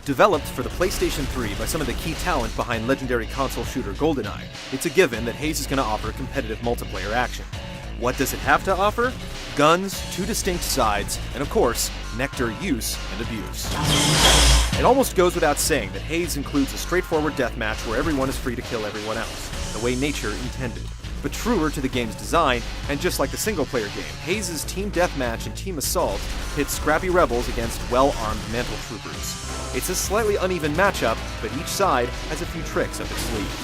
Developed for the PlayStation 3 by some of the key talent behind legendary console shooter GoldenEye, it's a given that Haze is going to offer competitive multiplayer action. What does it have to offer? Guns, 2 distinct sides, and of course, nectar use and abuse. It almost goes without saying that Haze includes a straightforward deathmatch where everyone is free to kill everyone else, the way nature intended. But truer to the game's design, and just like the single-player game, Haze's Team Deathmatch and Team Assault pit scrappy rebels against well-armed mantle troopers. It's a slightly uneven matchup, but each side has a few tricks up its sleeve.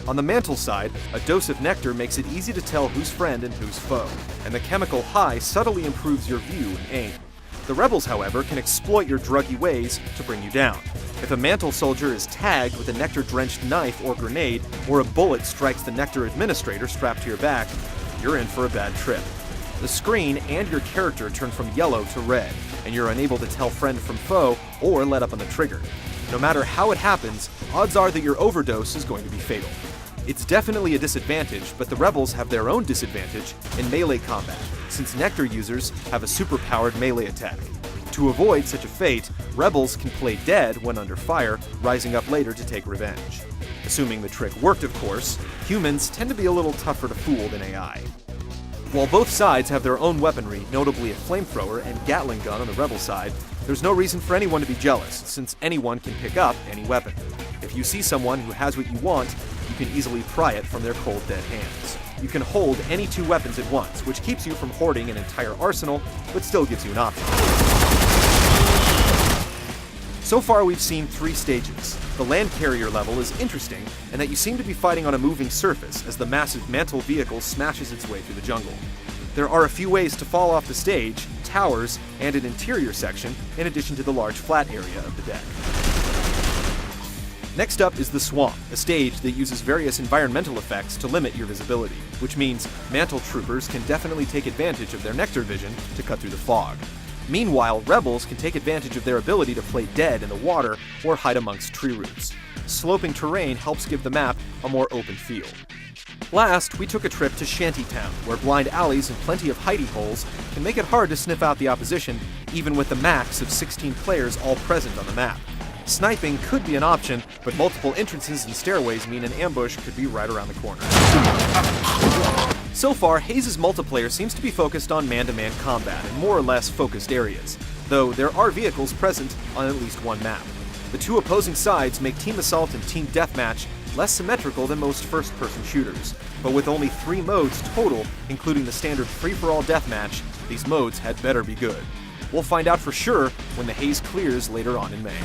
On the mantle side, a dose of nectar makes it easy to tell who's friend and who's foe, and the chemical high subtly improves your view and aim. The rebels, however, can exploit your druggy ways to bring you down. If a mantle soldier is tagged with a nectar-drenched knife or grenade, or a bullet strikes the nectar administrator strapped to your back, you're in for a bad trip. The screen and your character turn from yellow to red, and you're unable to tell friend from foe or let up on the trigger. No matter how it happens, odds are that your overdose is going to be fatal. It's definitely a disadvantage, but the rebels have their own disadvantage in melee combat, since nectar users have a superpowered melee attack. To avoid such a fate, rebels can play dead when under fire, rising up later to take revenge. Assuming the trick worked, of course, humans tend to be a little tougher to fool than AI. While both sides have their own weaponry, notably a flamethrower and Gatling gun on the rebel side, there's no reason for anyone to be jealous, since anyone can pick up any weapon. If you see someone who has what you want, you can easily pry it from their cold, dead hands. You can hold any 2 weapons at once, which keeps you from hoarding an entire arsenal, but still gives you an option. So far we've seen 3 stages. The land carrier level is interesting, in that you seem to be fighting on a moving surface as the massive mantle vehicle smashes its way through the jungle. There are a few ways to fall off the stage, towers, and an interior section, in addition to the large flat area of the deck. Next up is the Swamp, a stage that uses various environmental effects to limit your visibility, which means mantle troopers can definitely take advantage of their nectar vision to cut through the fog. Meanwhile, rebels can take advantage of their ability to play dead in the water or hide amongst tree roots. Sloping terrain helps give the map a more open feel. Last, we took a trip to Shantytown, where blind alleys and plenty of hidey holes can make it hard to sniff out the opposition, even with the max of 16 players all present on the map. Sniping could be an option, but multiple entrances and stairways mean an ambush could be right around the corner. So far, Haze's multiplayer seems to be focused on man-to-man combat in more or less focused areas, though there are vehicles present on at least one map. The 2 opposing sides make Team Assault and Team Deathmatch less symmetrical than most first-person shooters, but with only 3 modes total, including the standard free-for-all deathmatch, these modes had better be good. We'll find out for sure when the Haze clears later on in May.